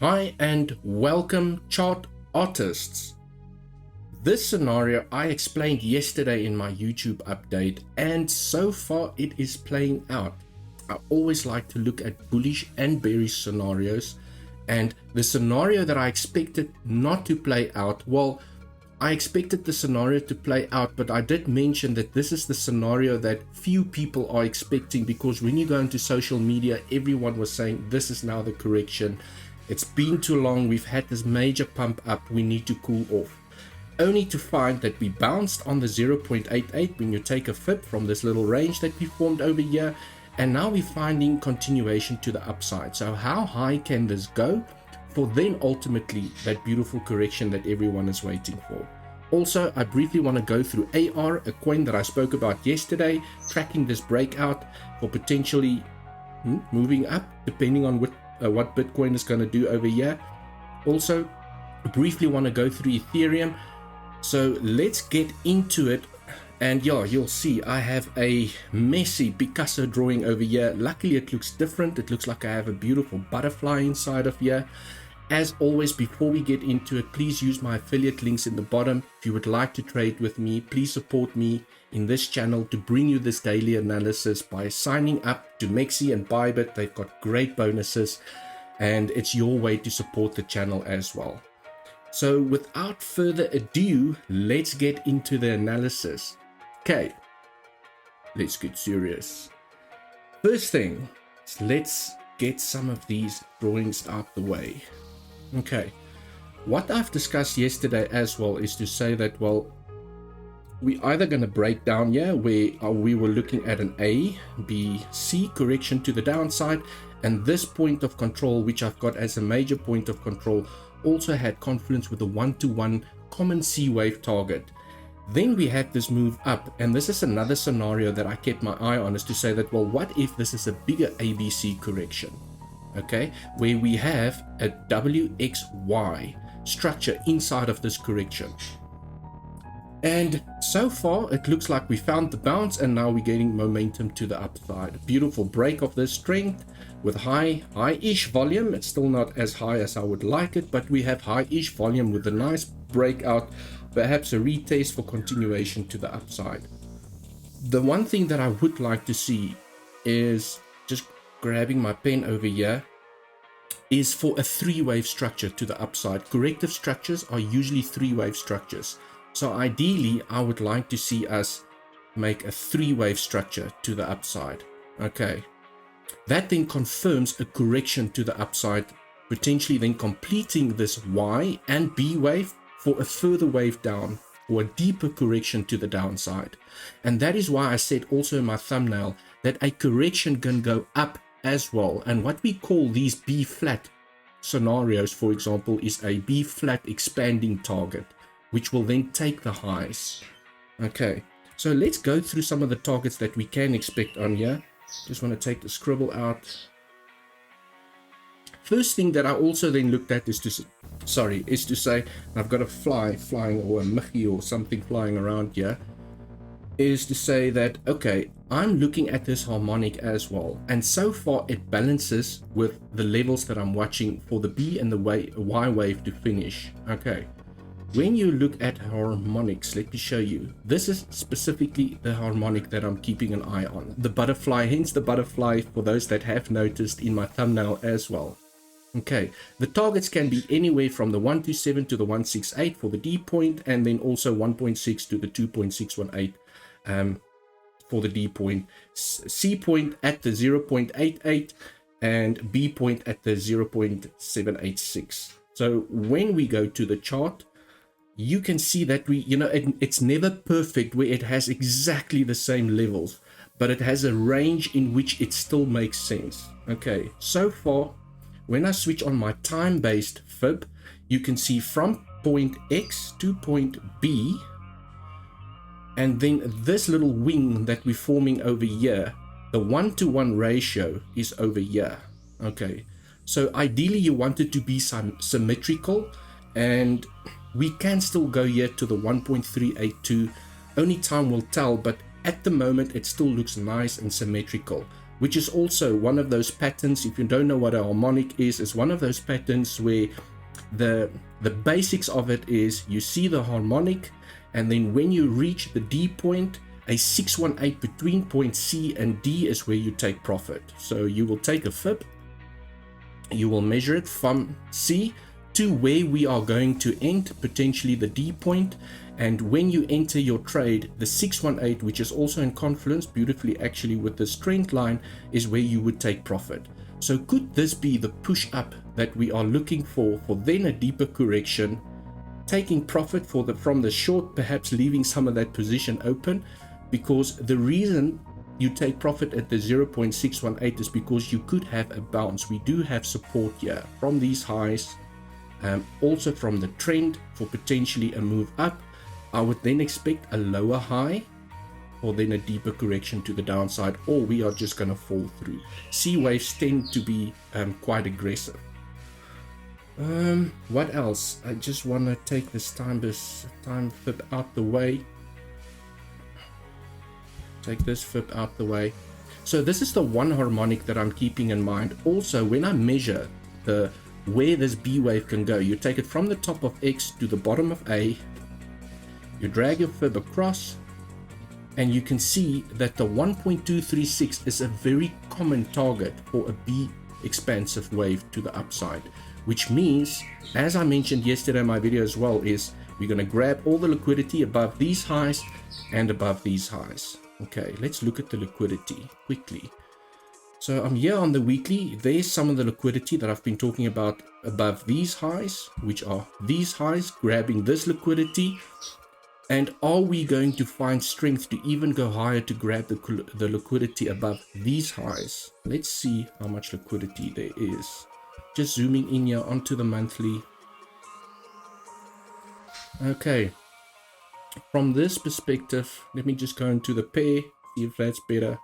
Hi and welcome chart artists. This scenario I explained yesterday in my YouTube update, and so far it is playing out. I always like to look at bullish and bearish scenarios, and the scenario that I expected not to play out, well, I expected the scenario to play out, but I did mention that this is the scenario that few people are expecting, because when you go into social media, everyone was saying this is now the correction. It's been too long, we've had this major pump up, we need to cool off. Only to find that we bounced on the 0.88 when you take a fib from this little range that we formed over here, and now we're finding continuation to the upside. So how high can this go for then ultimately that beautiful correction that everyone is waiting for? Also, I briefly want to go through AR, a coin that I spoke about yesterday, tracking this breakout for potentially moving up depending on what Bitcoin is going to do over here. Also, briefly want to go through Ethereum. So let's get into it. And yeah, you'll see I have a messy Picasso drawing over here. Luckily it looks different. It looks like I have a beautiful butterfly inside of here. As always, before we get into it, please use my affiliate links in the bottom. If you would like to trade with me, please support me in this channel to bring you this daily analysis by signing up to Mexi and Bybit. They've got great bonuses, and it's your way to support the channel as well. So without further ado, let's get into the analysis. Okay, let's get serious. First thing, let's get some of these drawings out the way. Okay, what I've discussed yesterday as well is to say that, well, we're either going to break down here where we were looking at an A, B, C correction to the downside, and this point of control, which I've got as a major point of control, also had confluence with a 1-to-1 common C wave target. Then we had this move up, and this is another scenario that I kept my eye on, is to say that, well, what if this is a bigger ABC correction? Okay, where we have a WXY structure inside of this correction. And so far it looks like we found the bounce, and now we're getting momentum to the upside. Beautiful break of this strength with high-ish volume. It's still not as high as I would like it, but we have high-ish volume with a nice breakout, perhaps a retest for continuation to the upside. The one thing that I would like to see is, just grabbing my pen over here, is for a three-wave structure to the upside. Corrective structures are usually three-wave structures. So ideally, I would like to see us make a three-wave structure to the upside. Okay. That then confirms a correction to the upside, potentially then completing this Y and B wave for a further wave down or a deeper correction to the downside. And that is why I said also in my thumbnail that a correction can go up as well. And what we call these B flat scenarios, for example, is a B flat expanding target, which will then take the highs. Okay, so let's go through some of the targets that we can expect on here. Just want to take the scribble out. First thing that I also then looked at is to say, I've got a fly flying, or a michi or something flying around here, is to say that, okay, I'm looking at this harmonic as well, and so far it balances with the levels that I'm watching for the B and the Y wave to finish. Okay, when you look at harmonics, let me show you. This is specifically the harmonic that I'm keeping an eye on. The butterfly, hence the butterfly for those that have noticed in my thumbnail as well. Okay, the targets can be anywhere from the 127 to the 168 for the D point, and then also 1.6 to the 2.618 for the D point. C point at the 0.88 and B point at the 0.786. So when we go to the chart, you can see that it's never perfect where it has exactly the same levels, but it has a range in which it still makes sense. Okay, so far, when I switch on my time-based fib, you can see from point X to point B, and then this little wing that we're forming over here, the 1-to-1 ratio is over here. Okay, so ideally you want it to be symmetrical, and we can still go here to the 1.382. Only time will tell, but at the moment it still looks nice and symmetrical. which is also one of those patterns. If you don't know what a harmonic is, it's one of those patterns where the basics of it is you see the harmonic, and then when you reach the D point, a 618 between point C and D is where you take profit. So you will take a fib, you will measure it from C to where we are going to end, potentially the D point, and when you enter your trade, the 618, which is also in confluence beautifully actually with this trend line, is where you would take profit. So could this be the push up that we are looking for then a deeper correction, taking profit from the short, perhaps leaving some of that position open? Because the reason you take profit at the 0.618 is because you could have a bounce. We do have support here from these highs, also from the trend for potentially a move up. I would then expect a lower high or then a deeper correction to the downside, or we are just going to fall through. C waves tend to be quite aggressive. What else? I just want to take this time fib out the way. Take this fib out the way. So this is the one harmonic that I'm keeping in mind. Also, when I measure where this B wave can go, you take it from the top of X to the bottom of A, you drag your fib across, and you can see that the 1.236 is a very common target for a B expansive wave to the upside, which means, as I mentioned yesterday in my video as well, is we're going to grab all the liquidity above these highs and above these highs. Okay, let's look at the liquidity quickly. So I'm here on the weekly. There's some of the liquidity that I've been talking about above these highs, which are these highs, grabbing this liquidity. And are we going to find strength to even go higher to grab the liquidity above these highs? Let's see how much liquidity there is. Just zooming in here onto the monthly. Okay. From this perspective, let me just go into the pair, see if that's better.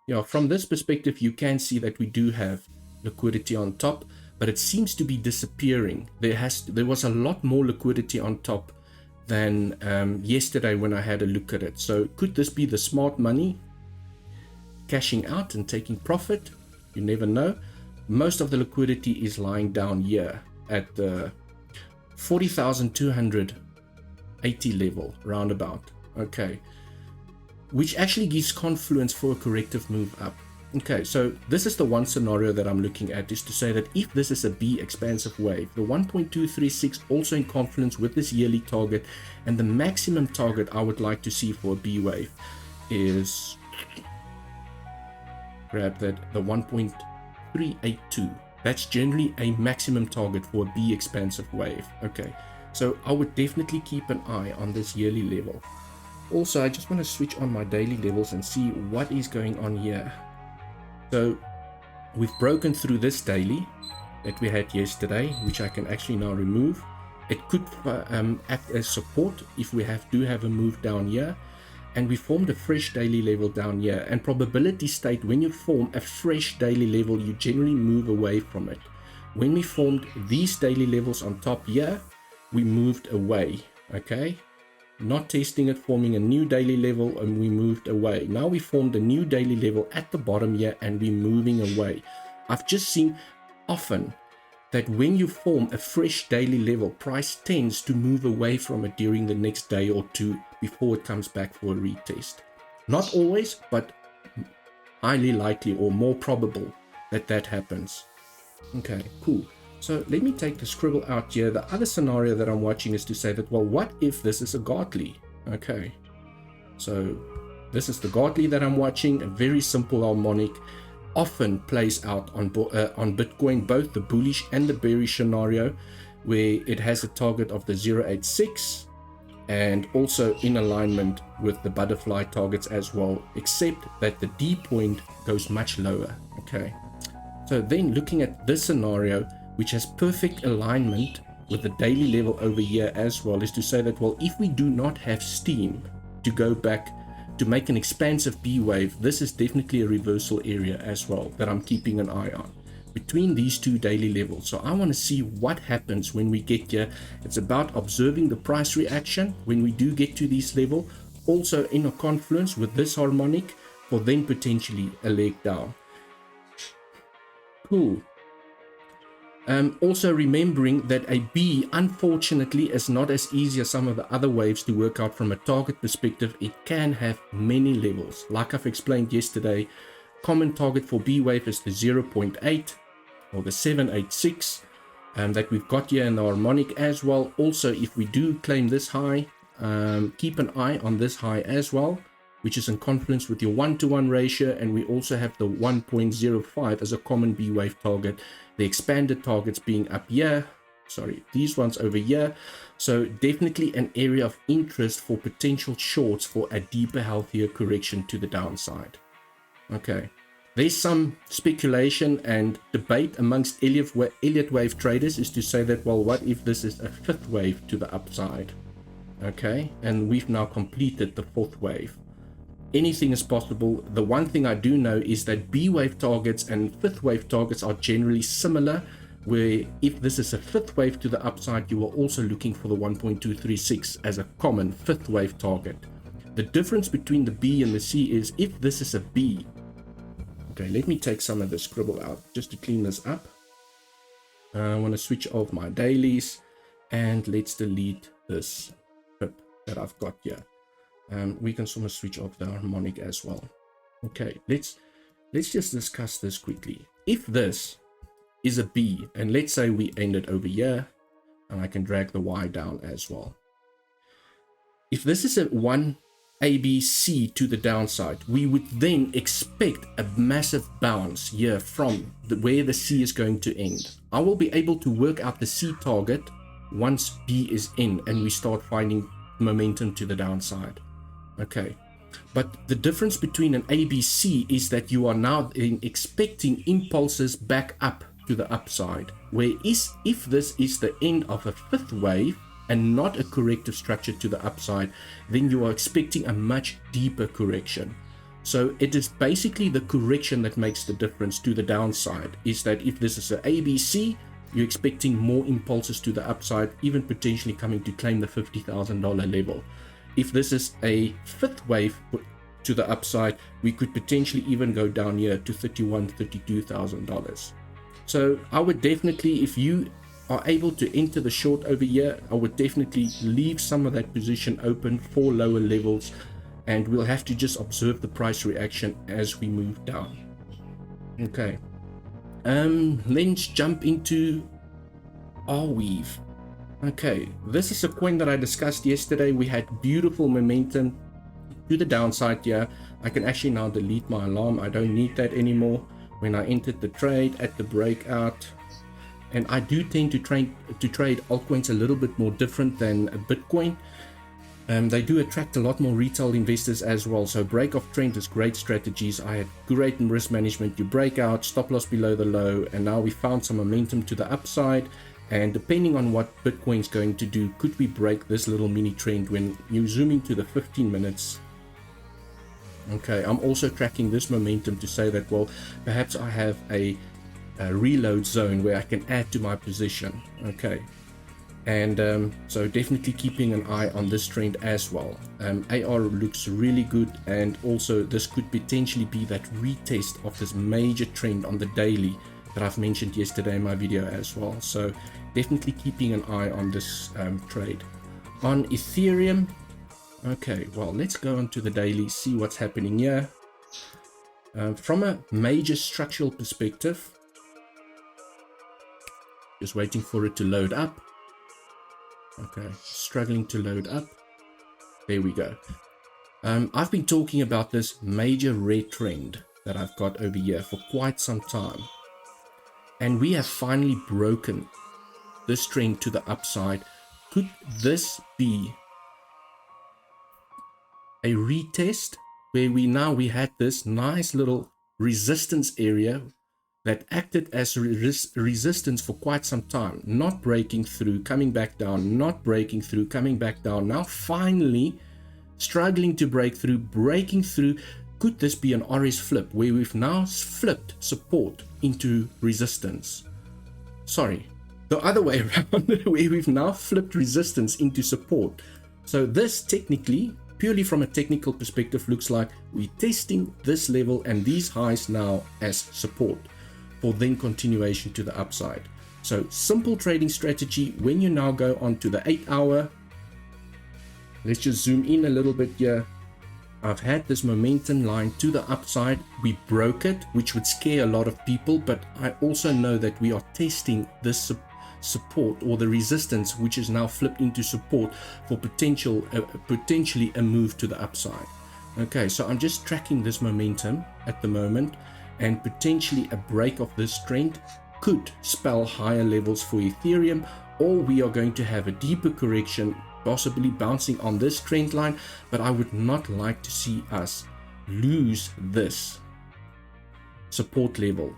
Yeah, from this perspective, you can see that we do have liquidity on top, but it seems to be disappearing. There was a lot more liquidity on top than yesterday when I had a look at it. So could this be the smart money cashing out and taking profit? You never know. Most of the liquidity is lying down here at the 40,280 level roundabout. Okay, which actually gives confluence for a corrective move up. Okay, so this is the one scenario that I'm looking at, is to say that if this is a B expansive wave, the 1.236 also in confluence with this yearly target, and the maximum target I would like to see for a B wave is, grab that, the 1.382. That's generally a maximum target for a B expansive wave. Okay, so I would definitely keep an eye on this yearly level. Also, I just want to switch on my daily levels and see what is going on here. So we've broken through this daily that we had yesterday, which I can actually now remove. It could act as support if we do have a move down here. And we formed a fresh daily level down here. And probability state, when you form a fresh daily level, you generally move away from it. When we formed these daily levels on top here, we moved away. Okay, not testing it, forming a new daily level, and we moved away. Now we formed a new daily level at the bottom here, and we're moving away. I've just seen often that when you form a fresh daily level, price tends to move away from it during the next day or two before it comes back for a retest. Not always, but highly likely or more probable that happens. Okay, cool. So let me take the scribble out here. The other scenario that I'm watching is to say that, well, what if this is a Gartley? Okay, so this is the Gartley that I'm watching, a very simple harmonic. Often plays out on Bitcoin, both the bullish and the bearish scenario, where it has a target of the 0.86 and also in alignment with the butterfly targets as well, except that the D point goes much lower. Okay, so then looking at this scenario, which has perfect alignment with the daily level over here as well, is to say that, well, if we do not have steam to go back to make an expansive B wave, this is definitely a reversal area as well that I'm keeping an eye on between these two daily levels. So I want to see what happens when we get here. It's about observing the price reaction when we do get to this level. Also in a confluence with this harmonic, for then potentially a leg down. Cool. Also remembering that a B, unfortunately, is not as easy as some of the other waves to work out from a target perspective. It can have many levels. Like I've explained yesterday, common target for B wave is the 0.8 or the 786 that we've got here in the harmonic as well. Also, if we do claim this high, keep an eye on this high as well, which is in confluence with your 1-to-1 ratio, and we also have the 1.05 as a common B wave target. The expanded targets being up here, sorry, these ones over here. So definitely an area of interest for potential shorts for a deeper, healthier correction to the downside. Okay, there's some speculation and debate amongst Elliott wave traders is to say that, well, what if this is a fifth wave to the upside? Okay, and we've now completed the fourth wave. Anything is possible. The one thing I do know is that B wave targets and fifth wave targets are generally similar, where if this is a fifth wave to the upside, you are also looking for the 1.236 as a common fifth wave target. The difference between the B and the C is if this is a B. Okay, let me take some of the scribble out just to clean this up. I want to switch off my dailies and let's delete this pip that I've got here. We can sort of switch off the harmonic as well. Okay, let's just discuss this quickly. If this is a B, and let's say we end it over here, and I can drag the Y down as well. If this is a 1 ABC to the downside, we would then expect a massive bounce here from where the C is going to end. I will be able to work out the C target once B is in and we start finding momentum to the downside. Okay, but the difference between an ABC is that you are now expecting impulses back up to the upside, whereas if this is the end of a fifth wave and not a corrective structure to the upside, then you are expecting a much deeper correction. So it is basically the correction that makes the difference to the downside, is that if this is an ABC, you're expecting more impulses to the upside, even potentially coming to claim the $50,000 level. If this is a fifth wave to the upside, we could potentially even go down here to $31,000, $32,000. So I would definitely, if you are able to enter the short over here, I would definitely leave some of that position open for lower levels, and we'll have to just observe the price reaction as we move down. Okay, let's jump into Arweave. Okay, this is a coin that I discussed yesterday. We had beautiful momentum to the downside here. I can actually now delete my alarm. I don't need that anymore. When I entered the trade at the breakout, and I do tend to trade altcoins a little bit more different than a Bitcoin. They do attract a lot more retail investors as well. So break of trend is great strategies. I had great risk management. You break out, stop loss below the low, and now we found some momentum to the upside. And depending on what Bitcoin's going to do, could we break this little mini trend when you zoom into the 15 minutes? Okay, I'm also tracking this momentum to say that, well, perhaps I have a reload zone where I can add to my position. Okay, and so definitely keeping an eye on this trend as well. AR looks really good, and also this could potentially be that retest of this major trend on the daily that I've mentioned yesterday in my video as well. So definitely keeping an eye on this trade. On Ethereum, okay, well, let's go on to the daily, see what's happening here. From a major structural perspective, just waiting for it to load up. Okay, struggling to load up. There we go. I've been talking about this major red trend that I've got over here for quite some time. And we have finally broken this trend to the upside. Could this be a retest where we had this nice little resistance area that acted as resistance for quite some time, not breaking through, coming back down, not breaking through, coming back down, now finally struggling to break through, breaking through? Could this be an RS flip where we've now flipped support into resistance? Sorry, the other way around, where we've now flipped resistance into support. So this technically purely from a technical perspective, looks like we're testing this level and these highs now as support for then continuation to the upside. So simple trading strategy. When you now go on to the 8-hour, let's just zoom in a little bit here. I've had this momentum line to the upside. We broke it, which would scare a lot of people, but I also know that we are testing this support or the resistance, which is now flipped into support for potentially a move to the upside. Okay, so I'm just tracking this momentum at the moment, and potentially a break of this trend could spell higher levels for Ethereum, or we are going to have a deeper correction, possibly bouncing on this trend line. But I would not like to see us lose this support level.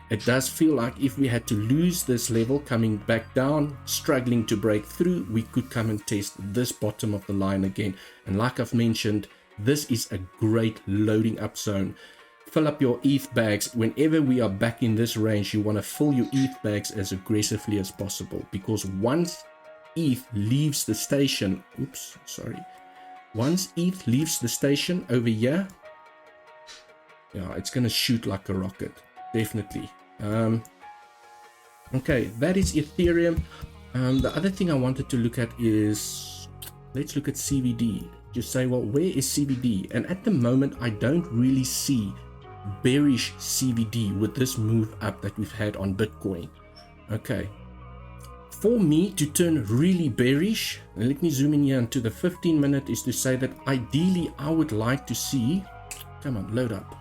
It does feel like if we had to lose this level, coming back down, struggling to break through, we could come and test this bottom of the line again. And like I've mentioned, this is a great loading up zone. Fill up your ETH bags. Whenever we are back in this range, you want to fill your ETH bags as aggressively as possible, because once ETH leaves the station, once ETH leaves the station over here, yeah, it's going to shoot like a rocket, definitely. Okay, that is Ethereum. The other thing I wanted to look at is, let's look at CVD. Just say, well, where is CVD? And at the moment, I don't really see bearish CVD with this move up that we've had on Bitcoin. Okay, for me to turn really bearish, and let me zoom in here into the 15-minute, is to say that ideally I would like to see, come on, load up,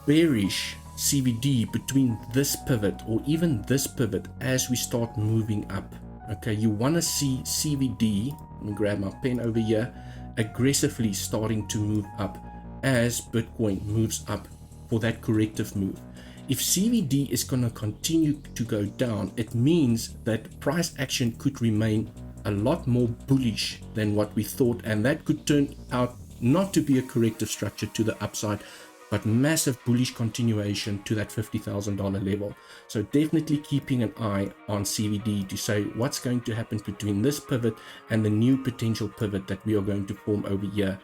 bearish CVD between this pivot or even this pivot as we start moving up. Okay, you want to see CVD, let me grab my pen over here, aggressively starting to move up as Bitcoin moves up for that corrective move. If CVD is going to continue to go down, it means that price action could remain a lot more bullish than what we thought, and that could turn out not to be a corrective structure to the upside, but massive bullish continuation to that $50,000 level. So definitely keeping an eye on CVD to say what's going to happen between this pivot and the new potential pivot that we are going to form over here.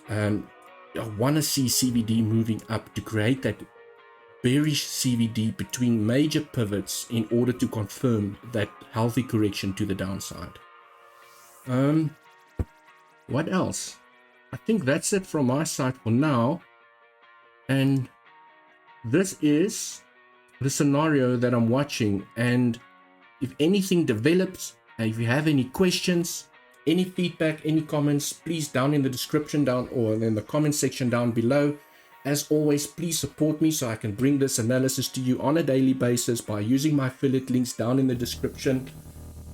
I want to see CVD moving up to create that bearish CVD between major pivots in order to confirm that healthy correction to the downside. What else? I think that's it from my side for now. And this is the scenario that I'm watching. And if anything develops, if you have any questions, any feedback, any comments, please down in the description down or in the comment section down below. As always, please support me so I can bring this analysis to you on a daily basis by using my affiliate links down in the description.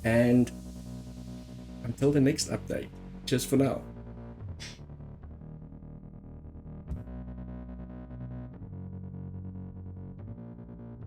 And until the next update, cheers for now.